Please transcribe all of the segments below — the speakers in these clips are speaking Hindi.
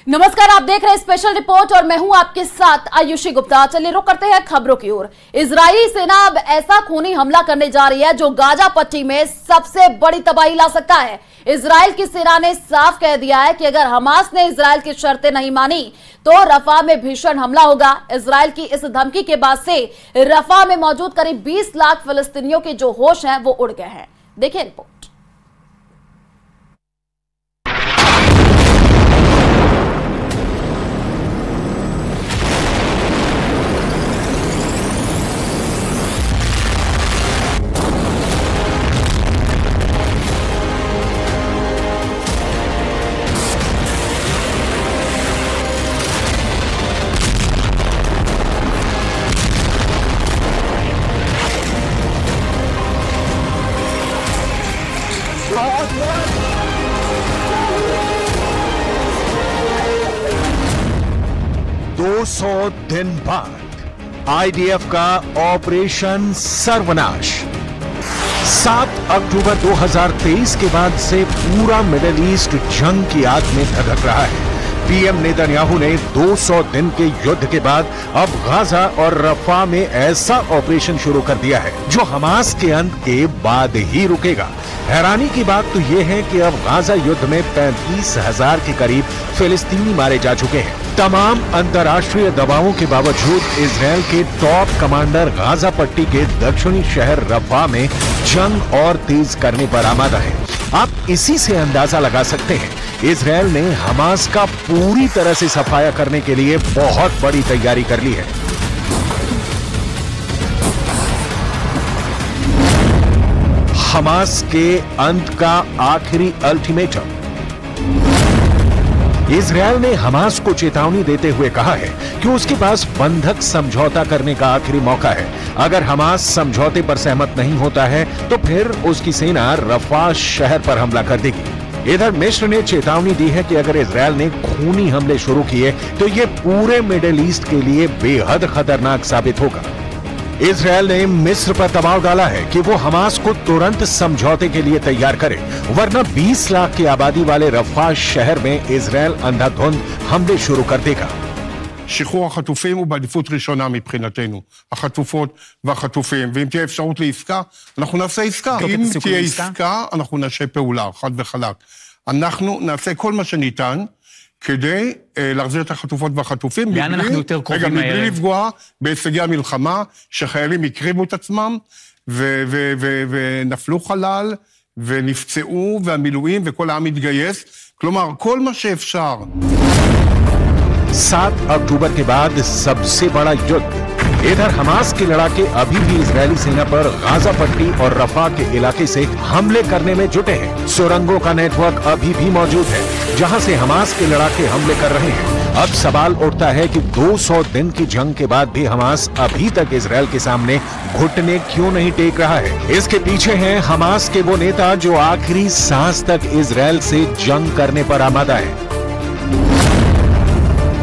नमस्कार, आप देख रहे हैं स्पेशल रिपोर्ट और मैं हूं आपके साथ आयुषी गुप्ता। चलिए रुक करते हैं खबरों की ओर। इजरायली सेना अब ऐसा खूनी हमला करने जा रही है जो गाजा पट्टी में सबसे बड़ी तबाही ला सकता है। इजराइल की सेना ने साफ कह दिया है कि अगर हमास ने इजराइल की शर्तें नहीं मानी तो रफा में भीषण हमला होगा। इजराइल की इस धमकी के बाद से रफा में मौजूद करीब 20 लाख फिलिस्तीनियों के जो होश हैं वो उड़ गए हैं। देखिए रिपोर्ट। दो 200 दिन बाद आईडीएफ का ऑपरेशन सर्वनाश। 7 अक्टूबर 2023 के बाद से पूरा मिडिल ईस्ट जंग की आग में धधक रहा है। पीएम नेतन्याहू ने 200 दिन के युद्ध के बाद अब गाजा और रफा में ऐसा ऑपरेशन शुरू कर दिया है जो हमास के अंत के बाद ही रुकेगा। हैरानी की बात तो यह है कि अब गाजा युद्ध में 35,000 के करीब फिलिस्तीनी मारे जा चुके हैं। तमाम अंतर्राष्ट्रीय दबावों के बावजूद इजरायल के टॉप कमांडर गाजा पट्टी के दक्षिणी शहर रफा में जंग और तेज करने पर आमादा है। आप इसी से अंदाजा लगा सकते हैं इजरायल ने हमास का पूरी तरह से सफाया करने के लिए बहुत बड़ी तैयारी कर ली है। हमास के अंत का आखिरी अल्टीमेटम। इजरायल ने हमास को चेतावनी देते हुए कहा है कि उसके पास बंधक समझौता करने का आखिरी मौका है। अगर हमास समझौते पर सहमत नहीं होता है तो फिर उसकी सेना रफा शहर पर हमला कर देगी। इधर मिस्र ने चेतावनी दी है कि अगर इजरायल ने खूनी हमले शुरू किए तो यह पूरे मिडिल ईस्ट के लिए बेहद खतरनाक साबित होगा। इजरायल ने मिस्र पर दबाव डाला है कि वो हमास को तुरंत समझौते के लिए तैयार करे, वरना 20 लाख की आबादी वाले रफा शहर में इजरायल अंधाधुंध हमले शुरू कर देगा। שחרור החטופים הוא בעדיפות ראשונה מבחינתנו, החטופות והחטופים, ואם תהיה אפשרות לעסקה, אנחנו נעשה עסקה. אם תהיה עסקה, אנחנו נעשה פעולה, חד וחלק. אנחנו נעשה כל מה שניתן כדי להחזיר את החטופות והחטופים, מבלי לפגוע בהישגי המלחמה, שחיילים הקריבו את עצמם, ונפלו חלל, ונפצעו, והמילואים, וכל העם התגייס. כלומר, כל מה שאפשר. 7 अक्टूबर के बाद सबसे बड़ा युद्ध। इधर हमास के लड़ाके अभी भी इजरायली सेना पर गाजा पट्टी और रफा के इलाके से हमले करने में जुटे हैं। सुरंगों का नेटवर्क अभी भी मौजूद है जहां से हमास के लड़ाके हमले कर रहे हैं। अब सवाल उठता है कि 200 दिन की जंग के बाद भी हमास अभी तक इजरायल के सामने घुटने क्यों नहीं टेक रहा है। इसके पीछे हैं हमास के वो नेता जो आखिरी सांस तक इजरायल से जंग करने पर आमादा है।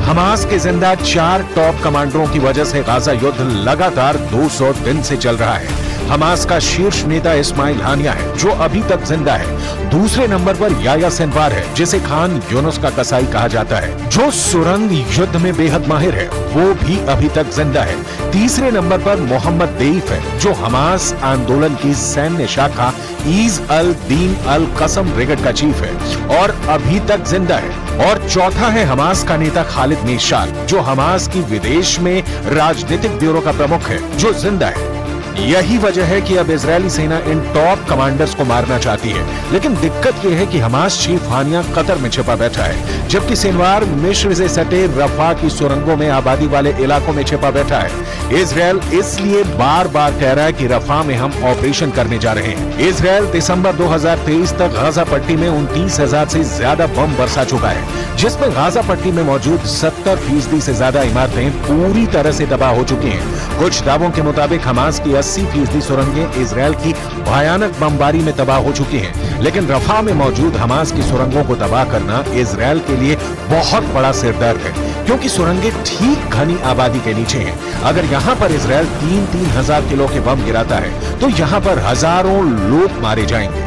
हमास के जिंदा 4 टॉप कमांडरों की वजह से गाजा युद्ध लगातार 200 दिन से चल रहा है। हमास का शीर्ष नेता इस्माइल हानिया है जो अभी तक जिंदा है। दूसरे नंबर पर याया सिनवार है जिसे खान यूनुस का कसाई कहा जाता है, जो सुरंग युद्ध में बेहद माहिर है, वो भी अभी तक जिंदा है। तीसरे नंबर पर मोहम्मद देईफ है जो हमास आंदोलन की सैन्य शाखा ईज अल दीन अल कसम ब्रिगेड का चीफ है और अभी तक जिंदा है। और चौथा है हमास का नेता खालिद मेशाल जो हमास की विदेश में राजनीतिक ब्यूरो का प्रमुख है, जो जिंदा है। यही वजह है कि अब इजरायली सेना इन टॉप कमांडर्स को मारना चाहती है, लेकिन दिक्कत यह है कि हमास चीफ हानिया कतर में छिपा बैठा है, जबकि सिनवार मिस्र से सटे रफा की सुरंगों में आबादी वाले इलाकों में छिपा बैठा है। इजरायल इसलिए बार बार कह रहा है कि रफा में हम ऑपरेशन करने जा रहे हैं। इजरायल दिसंबर 2023 तक गाजा पट्टी में 29,000 से ज्यादा बम बरसा चुका है, जिसमें गाजा पट्टी में मौजूद 70% से ज्यादा इमारतें पूरी तरह से तबाह हो चुकी हैं। कुछ दावों के मुताबिक हमास की 80% सुरंगें इजरायल की भयानक बमबारी में तबाह हो चुकी हैं, लेकिन रफा में मौजूद हमास की सुरंगों को तबाह करना इजरायल के लिए बहुत बड़ा सिरदर्द है, क्योंकि सुरंगें ठीक घनी आबादी के नीचे हैं। अगर यहां पर इजरायल 3-3 हजार किलो के बम गिराता है तो यहां पर हजारों लोग मारे जाएंगे।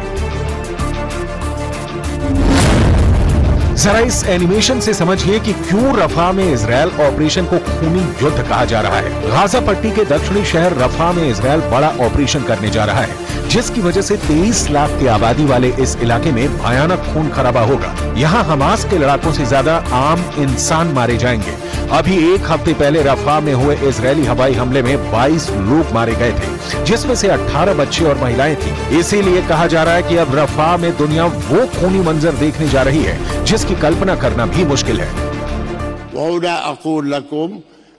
जरा इस एनिमेशन से समझिए कि क्यों रफा में इजरायल ऑपरेशन को खूनी युद्ध कहा जा रहा है। गाजा पट्टी के दक्षिणी शहर रफा में इजरायल बड़ा ऑपरेशन करने जा रहा है, जिसकी वजह से 23 लाख की आबादी वाले इस इलाके में भयानक खून खराबा होगा। यहाँ हमास के लड़ाकों से ज्यादा आम इंसान मारे जाएंगे। अभी एक हफ्ते पहले रफा में हुए इजरायली हवाई हमले में 22 लोग मारे गए थे, जिसमें से 18 बच्चे और महिलाएं थी। इसीलिए कहा जा रहा है कि अब रफा में दुनिया वो खूनी मंजर देखने जा रही है जिसकी कल्पना करना भी मुश्किल है।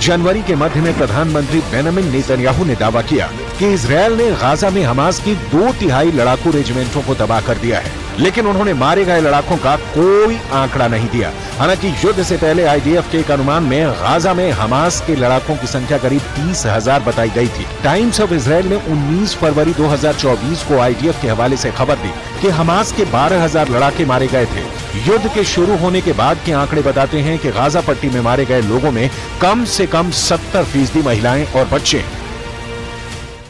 जनवरी के मध्य में प्रधानमंत्री बेंजामिन नेतन्याहू ने दावा किया कि इजरायल ने गाजा में हमास की 2/3 लड़ाकू रेजिमेंटों को तबाह कर दिया है, लेकिन उन्होंने मारे गए लड़ाकों का कोई आंकड़ा नहीं दिया। हालांकि युद्ध से पहले आईडीएफ के एक अनुमान में गाजा में हमास के लड़ाकों की संख्या करीब 30,000 बताई गई थी। टाइम्स ऑफ इजरायल ने 19 फरवरी 2024 को आईडीएफ के हवाले से खबर दी कि हमास के 12,000 लड़ाके मारे गए थे। युद्ध के शुरू होने के बाद के आंकड़े बताते हैं कि गाजा पट्टी में मारे गए लोगों में कम से कम 70% महिलाएं और बच्चे हैं।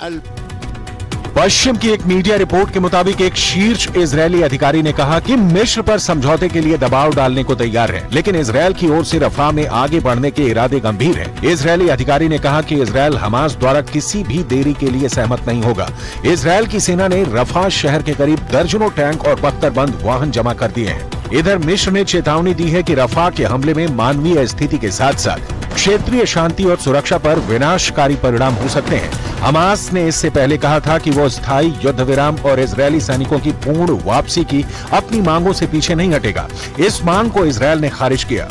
1000। पश्चिम की एक मीडिया रिपोर्ट के मुताबिक एक शीर्ष इजरायली अधिकारी ने कहा कि मिस्र पर समझौते के लिए दबाव डालने को तैयार है, लेकिन इजरायल की ओर से रफा में आगे बढ़ने के इरादे गंभीर हैं। इजरायली अधिकारी ने कहा कि इजरायल हमास द्वारा किसी भी देरी के लिए सहमत नहीं होगा। इजरायल की सेना ने रफा शहर के करीब दर्जनों टैंक और बख्तरबंद वाहन जमा कर दिए हैं। इधर मिस्र ने चेतावनी दी है कि रफा के हमले में मानवीय स्थिति के साथ साथ क्षेत्रीय शांति और सुरक्षा पर विनाशकारी परिणाम हो सकते हैं। हमास ने इससे पहले कहा था कि वो स्थायी युद्ध विराम और इजरायली सैनिकों की पूर्ण वापसी की अपनी मांगों से पीछे नहीं हटेगा। इस मांग को इजरायल ने खारिज किया,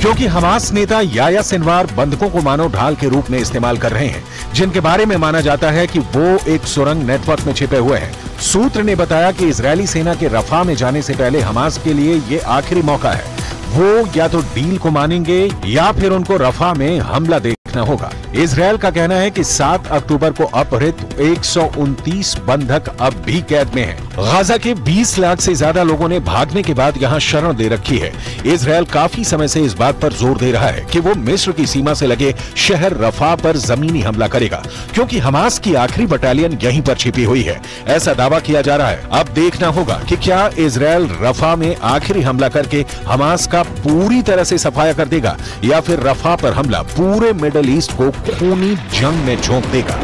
क्योंकि हमास नेता याह्या सिनवार बंधकों को मानव ढाल के रूप में इस्तेमाल कर रहे हैं, जिनके बारे में माना जाता है कि वो एक सुरंग नेटवर्क में छिपे हुए हैं। सूत्र ने बताया कि इजरायली सेना के रफा में जाने से पहले हमास के लिए ये आखिरी मौका है। वो या तो डील को मानेंगे या फिर उनको रफा में हमला देखना होगा। इजरायल का कहना है कि 7 अक्टूबर को अपहृत 129 बंधक अब भी कैद में हैं। गाजा के 20 लाख से ज्यादा लोगों ने भागने के बाद यहाँ शरण दे रखी है। इजरायल काफी समय से इस बात पर जोर दे रहा है कि वो मिस्र की सीमा से लगे शहर रफा पर जमीनी हमला करेगा, क्योंकि हमास की आखिरी बटालियन यहीं पर छिपी हुई है। ऐसा दावा किया जा रहा है। अब देखना होगा कि क्या इजरायल रफा में आखिरी हमला करके हमास का पूरी तरह से सफाया कर देगा या फिर रफा पर हमला पूरे मिडल ईस्ट को खूनी जंग में झोंक देगा।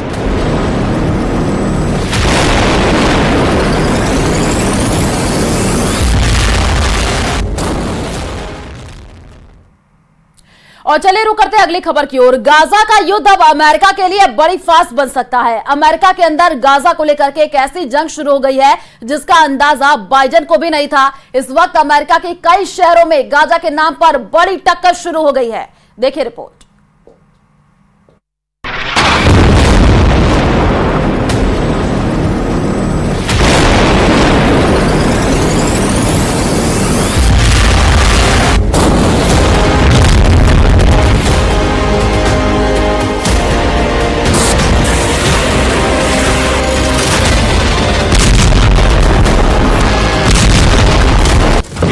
और चलिए रुक करते हैं अगली खबर की ओर। गाजा का युद्ध अब अमेरिका के लिए बड़ी फास्ट बन सकता है। अमेरिका के अंदर गाजा को लेकर के एक ऐसी जंग शुरू हो गई है जिसका अंदाजा बाइडेन को भी नहीं था। इस वक्त अमेरिका के कई शहरों में गाजा के नाम पर बड़ी टक्कर शुरू हो गई है। देखिए रिपोर्ट।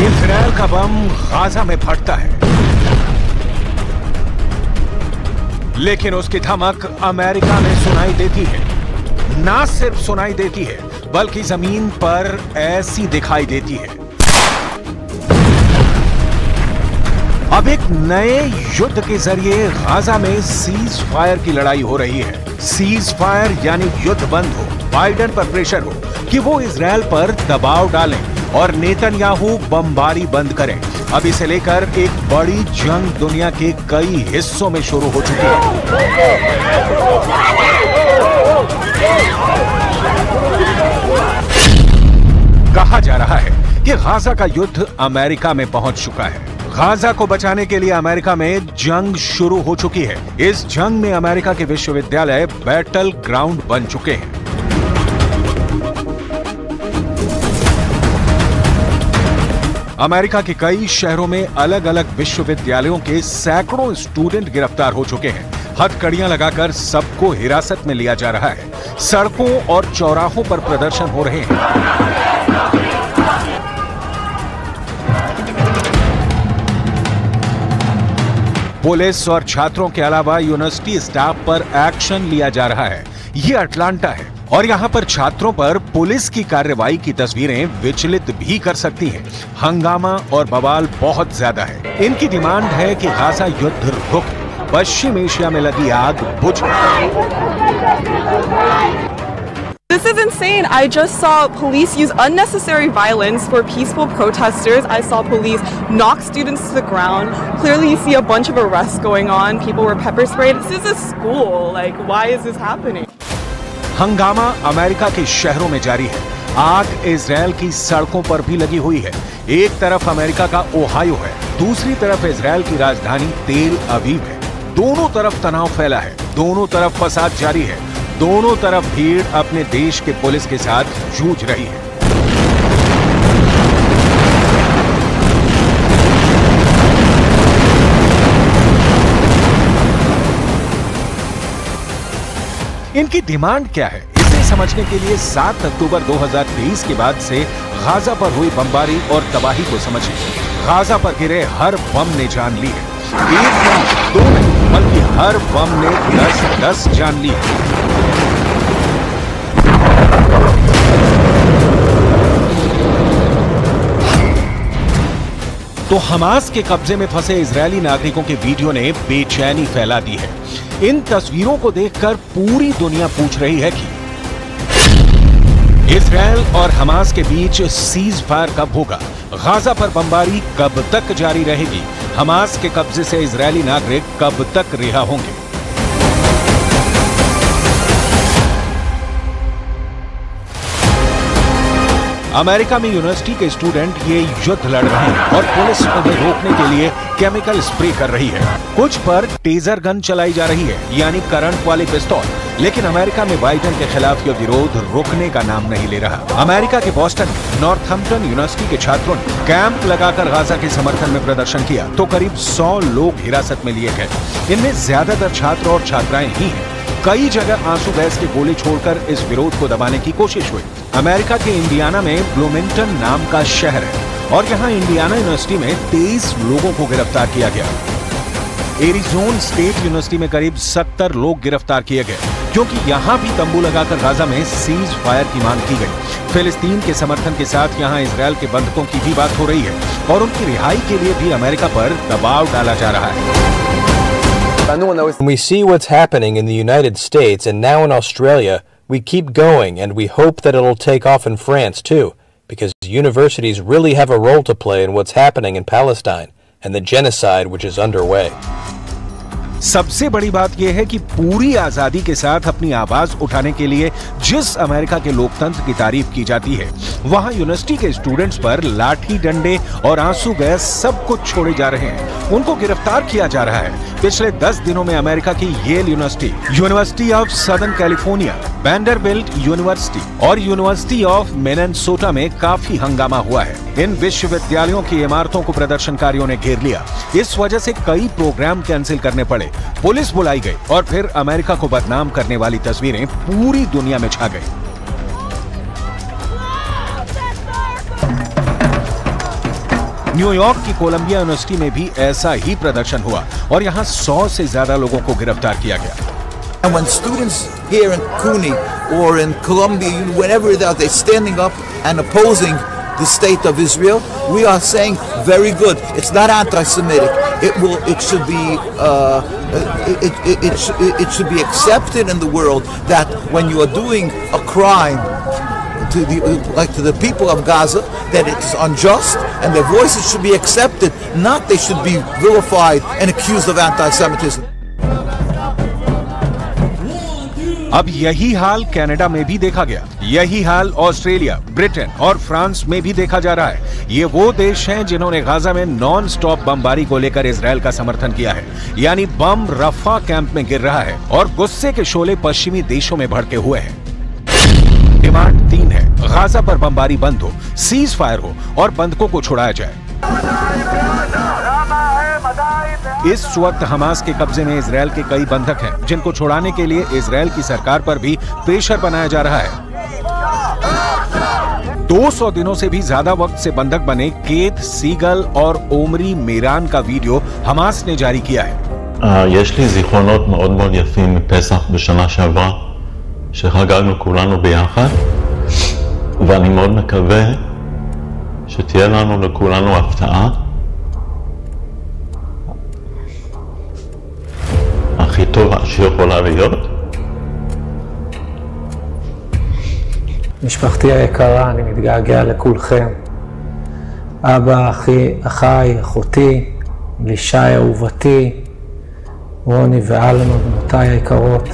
इजरायल का बम गाजा में फटता है, लेकिन उसकी धमक अमेरिका में सुनाई देती है। ना सिर्फ सुनाई देती है बल्कि जमीन पर ऐसी दिखाई देती है। अब एक नए युद्ध के जरिए गाजा में सीज फायर की लड़ाई हो रही है। सीज फायर यानी युद्ध बंद हो, बाइडेन पर प्रेशर हो कि वो इजरायल पर दबाव डालें और नेतन्याहू बमबारी बंद करें। अब इसे लेकर एक बड़ी जंग दुनिया के कई हिस्सों में शुरू हो चुकी है। कि गाजा का युद्ध अमेरिका में पहुंच चुका है। गाजा को बचाने के लिए अमेरिका में जंग शुरू हो चुकी है। इस जंग में अमेरिका के विश्वविद्यालय बैटल ग्राउंड बन चुके हैं। अमेरिका के कई शहरों में अलग अलग विश्वविद्यालयों के सैकड़ों स्टूडेंट गिरफ्तार हो चुके हैं। हथकड़ियां लगाकर सबको हिरासत में लिया जा रहा है। सड़कों और चौराहों पर प्रदर्शन हो रहे हैं। पुलिस और छात्रों के अलावा यूनिवर्सिटी स्टाफ पर एक्शन लिया जा रहा है। ये अटलांटा है और यहाँ पर छात्रों पर पुलिस की कार्रवाई की तस्वीरें विचलित भी कर सकती हैं। हंगामा और बवाल बहुत ज्यादा है। इनकी डिमांड है कि गाजा युद्ध रुक, पश्चिम एशिया में लगी आग बुझ। This is insane. I just saw police use unnecessary violence for peaceful protesters. I saw police knock students to the ground. Clearly you see a bunch of arrests going on. People were pepper sprayed. This is a school. Like, why is this happening? हंगामा अमेरिका के शहरों में जारी है। आग इजरायल की सड़कों पर भी लगी हुई है। एक तरफ अमेरिका का ओहायो है, दूसरी तरफ इजरायल की राजधानी तेल अवीव है। दोनों तरफ तनाव फैला है, दोनों तरफ फसाद जारी है, दोनों तरफ भीड़ अपने देश के पुलिस के साथ जूझ रही है। इनकी डिमांड क्या है, इसे समझने के लिए 7 अक्टूबर 2023 के बाद से गाजा पर हुई बमबारी और तबाही को समझिए। गाजा पर गिरे हर बम ने जान ली है। एक नहीं, दो नहीं, बल्कि हर बम ने 10-10 जान ली है। तो हमास के कब्जे में फंसे इजरायली नागरिकों के वीडियो ने बेचैनी फैला दी है। इन तस्वीरों को देखकर पूरी दुनिया पूछ रही है कि इजरायल और हमास के बीच सीज फायर कब होगा? गाजा पर बमबारी कब तक जारी रहेगी? हमास के कब्जे से इजरायली नागरिक कब तक रिहा होंगे? अमेरिका में यूनिवर्सिटी के स्टूडेंट ये युद्ध लड़ रहे हैं और पुलिस उन्हें रोकने के लिए केमिकल स्प्रे कर रही है। कुछ पर टेजर गन चलाई जा रही है, यानी करंट वाली पिस्तौल। लेकिन अमेरिका में बाइडेन के खिलाफ यह विरोध रुकने का नाम नहीं ले रहा। अमेरिका के बॉस्टन में नॉर्थहैम्पटन यूनिवर्सिटी के छात्रों ने कैंप लगाकर गाजा के समर्थन में प्रदर्शन किया तो करीब 100 लोग हिरासत में लिए गए। इनमें ज्यादातर छात्र और छात्राएं ही हैं। कई जगह आंसू गैस के गोले छोड़कर इस विरोध को दबाने की कोशिश हुई। अमेरिका के इंडियाना में ब्लूमिंगटन नाम का शहर है और यहाँ इंडियाना यूनिवर्सिटी में 23 लोगों को गिरफ्तार किया गया। एरिजोना स्टेट यूनिवर्सिटी में करीब 70 लोग गिरफ्तार किए गए क्योंकि यहाँ भी तंबू लगाकर गाजा में सीज फायर की मांग की गई। फिलिस्तीन के समर्थन के साथ यहाँ इजरायल के बंधकों की भी बात हो रही है और उनकी रिहाई के लिए भी अमेरिका पर दबाव डाला जा रहा है। We see what's happening in the United States and now in Australia. We keep going and we hope that it'll take off in France too, because universities really have a role to play in what's happening in Palestine and the genocide which is underway. सबसे बड़ी बात यह है कि पूरी आजादी के साथ अपनी आवाज उठाने के लिए जिस अमेरिका के लोकतंत्र की तारीफ की जाती है, वहां यूनिवर्सिटी के स्टूडेंट्स पर लाठी डंडे और आंसू गैस सब कुछ छोड़े जा रहे हैं। उनको गिरफ्तार किया जा रहा है। पिछले 10 दिनों में अमेरिका की Yale University, University of Southern California, Vanderbilt University और यूनिवर्सिटी ऑफ मिनेसोटा में काफी हंगामा हुआ है। इन विश्वविद्यालयों की इमारतों को प्रदर्शनकारियों ने घेर लिया। इस वजह से कई प्रोग्राम कैंसिल करने पड़े, पुलिस बुलाई गई और फिर अमेरिका को बदनाम करने वाली तस्वीरें पूरी दुनिया में छा गई। न्यूयॉर्क की कोलंबिया यूनिवर्सिटी में भी ऐसा ही प्रदर्शन हुआ और यहाँ 100 से ज्यादा लोगों को गिरफ्तार किया गया। And when students here in CUNY or in Columbia, whenever they're standing up and opposing the state of Israel, we are saying very good. It's not anti-Semitic. It should be it should be accepted in the world that when you are doing a crime to the people of Gaza, that it's unjust and their voices should be accepted, not they should be vilified and accused of anti-Semitism. अब यही हाल कनाडा में भी देखा गया, यही हाल ऑस्ट्रेलिया, ब्रिटेन और फ्रांस में भी देखा जा रहा है। ये वो देश हैं जिन्होंने गाजा में नॉन स्टॉप बमबारी को लेकर इजरायल का समर्थन किया है, यानी बम रफा कैंप में गिर रहा है और गुस्से के शोले पश्चिमी देशों में भड़के हुए हैं। डिमांड 3 है, गाजा पर बमबारी बंद हो, सीज फायर हो और बंधकों को छुड़ाया जाए। इस वक्त हमास के कब्जे में इजरायल के कई बंधक हैं, जिनको छुड़ाने के लिए इजरायल की सरकार पर भी प्रेशर बनाया जा रहा है। 200 दिनों से भी ज्यादा वक्त से बंधक बने केत सीगल और ओमरी मेरान का वीडियो हमास ने जारी किया है। יש לי זיכרונות מאוד מאוד יפים מפסח בשנה שעברה, שחגגנו כולנו ביחד, ואני מאוד מקווה שתהיה לנו לכולנו הפתעה. הכי טובה שיכולה להיות. משפחתי היקרה, אני מתגעגע לכולכם. אבא, אחיי, אחותי, לישי אהובתי, רוני ואלמה, בנותיי היקרות.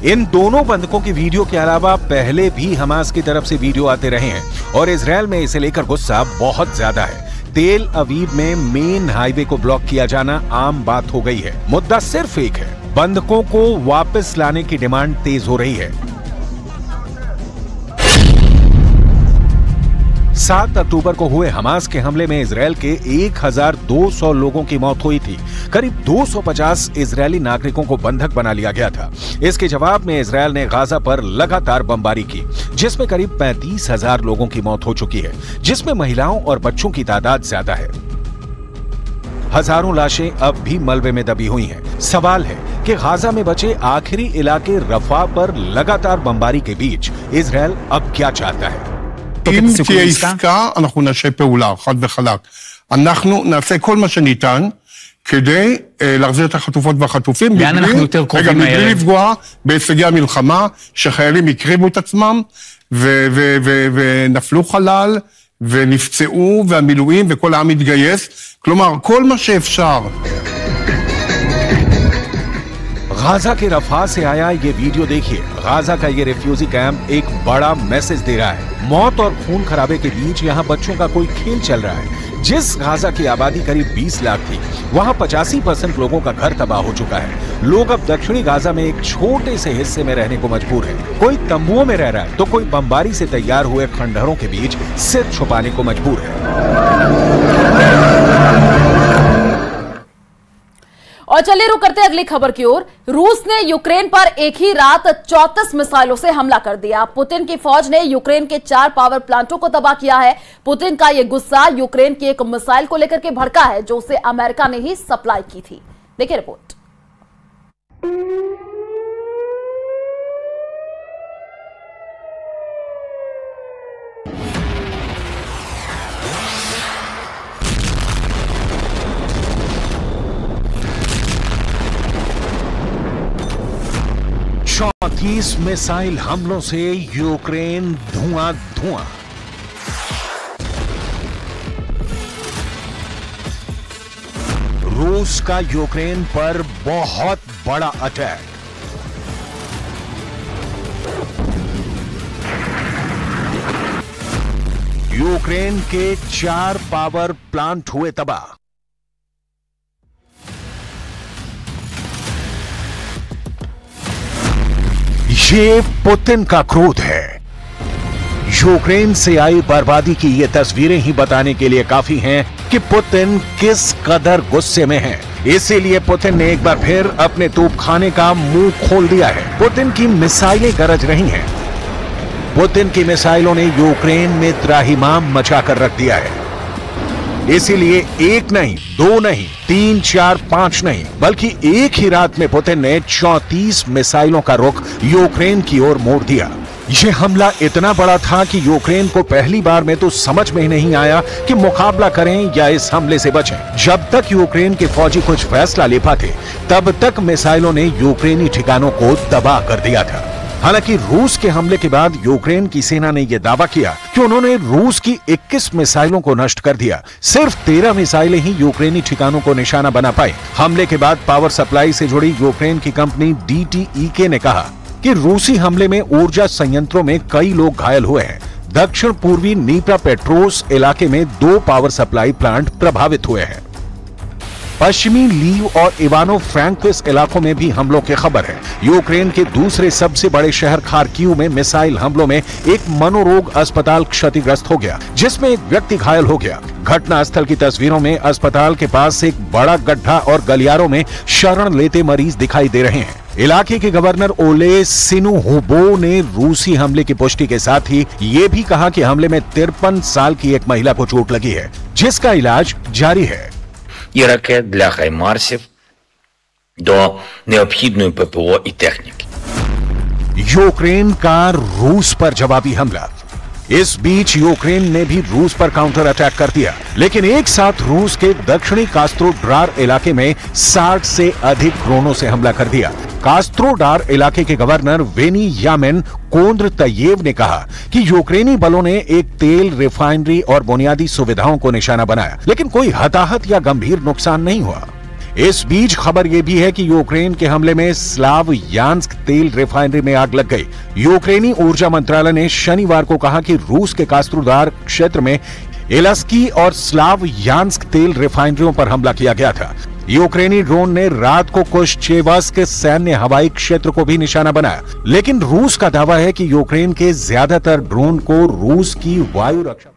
इन दोनों बंधकों की वीडियो के अलावा पहले भी हमास की तरफ से वीडियो आते रहे हैं और इजरायल में इसे लेकर गुस्सा बहुत ज्यादा है। तेल अवीव में मेन हाईवे को ब्लॉक किया जाना आम बात हो गई है। मुद्दा सिर्फ एक है, बंधकों को वापस लाने की डिमांड तेज हो रही है। 7 अक्टूबर को हुए हमास के हमले में इजरायल के 1200 लोगों की मौत हुई थी। करीब 250 इजरायली नागरिकों को बंधक बना लिया गया था। इसके जवाब में इजरायल ने गाजा पर लगातार बमबारी की, जिसमें करीब 35,000 लोगों की मौत हो चुकी है, जिसमें महिलाओं और बच्चों की तादाद ज्यादा है। हजारों लाशें अब भी मलबे में दबी हुई हैं। सवाल है कि गाजा में बचे आखिरी इलाके रफा पर लगातार बमबारी के बीच इजरायल अब क्या चाहता है? אם תהיה עסקה, אנחנו נעשה פעולה, חד וחלק. אנחנו נעשה כל מה שניתן כדי להחזיר את החטופות והחטופים. לאן אנחנו יותר קרובים רגע, מבלי לפגוע בהישגי המלחמה, שחיילים הקריבו את עצמם, ונפלו חלל, ונפצעו, והמילואים, וכל העם התגייס. כלומר, כל מה שאפשר. गाजा के रफा से आया ये वीडियो देखिए। गाजा का ये रिफ्यूजी कैंप एक बड़ा मैसेज दे रहा है। मौत और खून खराबे के बीच यहाँ बच्चों का कोई खेल चल रहा है। जिस गाजा की आबादी करीब 20 लाख थी, वहाँ 85% लोगों का घर तबाह हो चुका है। लोग अब दक्षिणी गाजा में एक छोटे से हिस्से में रहने को मजबूर है। कोई तंबुओं में रह रहा है तो कोई बमबारी से तैयार हुए खंडहरों के बीच सिर छुपाने को मजबूर है। और चलिए रुक करते हैं अगली खबर की ओर। रूस ने यूक्रेन पर एक ही रात 34 मिसाइलों से हमला कर दिया। पुतिन की फौज ने यूक्रेन के 4 पावर प्लांटों को तबाह किया है। पुतिन का यह गुस्सा यूक्रेन की एक मिसाइल को लेकर के भड़का है, जो उसे अमेरिका ने ही सप्लाई की थी। देखिए रिपोर्ट। चौंतीस मिसाइल हमलों से यूक्रेन धुआं धुआं। रूस का यूक्रेन पर बहुत बड़ा अटैक। यूक्रेन के 4 पावर प्लांट हुए तबाह। ये पुतिन का क्रोध है। यूक्रेन से आई बर्बादी की ये तस्वीरें ही बताने के लिए काफी हैं कि पुतिन किस कदर गुस्से में है। इसीलिए पुतिन ने एक बार फिर अपने तोपखाने का मुंह खोल दिया है। पुतिन की मिसाइलें गरज रही हैं। पुतिन की मिसाइलों ने यूक्रेन में त्राहिमाम मचा कर रख दिया है। इसीलिए 1 नहीं, 2 नहीं, 3, 4, 5 नहीं, बल्कि एक ही रात में पुतिन ने 34 मिसाइलों का रुख यूक्रेन की ओर मोड़ दिया। यह हमला इतना बड़ा था कि यूक्रेन को पहली बार में तो समझ में ही नहीं आया कि मुकाबला करें या इस हमले से बचें। जब तक यूक्रेन के फौजी कुछ फैसला ले पाते, तब तक मिसाइलों ने यूक्रेनी ठिकानों को तबाह कर दिया था। हालांकि रूस के हमले के बाद यूक्रेन की सेना ने यह दावा किया कि उन्होंने रूस की 21 मिसाइलों को नष्ट कर दिया। सिर्फ 13 मिसाइलें ही यूक्रेनी ठिकानों को निशाना बना पाई। हमले के बाद पावर सप्लाई से जुड़ी यूक्रेन की कंपनी DTEK ने कहा कि रूसी हमले में ऊर्जा संयंत्रों में कई लोग घायल हुए हैं। दक्षिण पूर्वी नीप्रापेट्रोव्स्क इलाके में 2 पावर सप्लाई प्लांट प्रभावित हुए हैं। पश्चिमी लीव और इवानो फ्रैंकोविस्क इलाकों में भी हमलों की खबर है। यूक्रेन के दूसरे सबसे बड़े शहर खार्किव में मिसाइल हमलों में एक मनोरोग अस्पताल क्षतिग्रस्त हो गया, जिसमें एक व्यक्ति घायल हो गया। घटनास्थल की तस्वीरों में अस्पताल के पास एक बड़ा गड्ढा और गलियारों में शरण लेते मरीज दिखाई दे रहे हैं। इलाके के गवर्नर ओले सिनुहुबो ने रूसी हमले की पुष्टि के साथ ही ये भी कहा कि हमले में 53 साल की एक महिला को चोट लगी है, जिसका इलाज जारी है। І ракет для хаймарсів до необхідної ППО і техніки. यूक्रेन का रूस पर जवाबी हमला। इस बीच यूक्रेन ने भी रूस पर काउंटर अटैक कर दिया, लेकिन एक साथ रूस के दक्षिणी कास्त्रोडार इलाके में 60 से अधिक ड्रोनों से हमला कर दिया। कास्त्रोडार इलाके के गवर्नर वेनियामिन कोंद्रतयेव ने कहा कि यूक्रेनी बलों ने एक तेल रिफाइनरी और बुनियादी सुविधाओं को निशाना बनाया, लेकिन कोई हताहत या गंभीर नुकसान नहीं हुआ। इस बीच खबर यह भी है कि यूक्रेन के हमले में स्लावयान्स्क तेल रिफाइनरी में आग लग गई। यूक्रेनी ऊर्जा मंत्रालय ने शनिवार को कहा कि रूस के कास्त्रोदार क्षेत्र में एलस्की और स्लावयान्स्क तेल रिफाइनरियों पर हमला किया गया था। यूक्रेनी ड्रोन ने रात को कुश्चेवस्क सैन्य हवाई क्षेत्र को भी निशाना बनाया, लेकिन रूस का दावा है कि यूक्रेन के ज्यादातर ड्रोन को रूस की वायु रक्षा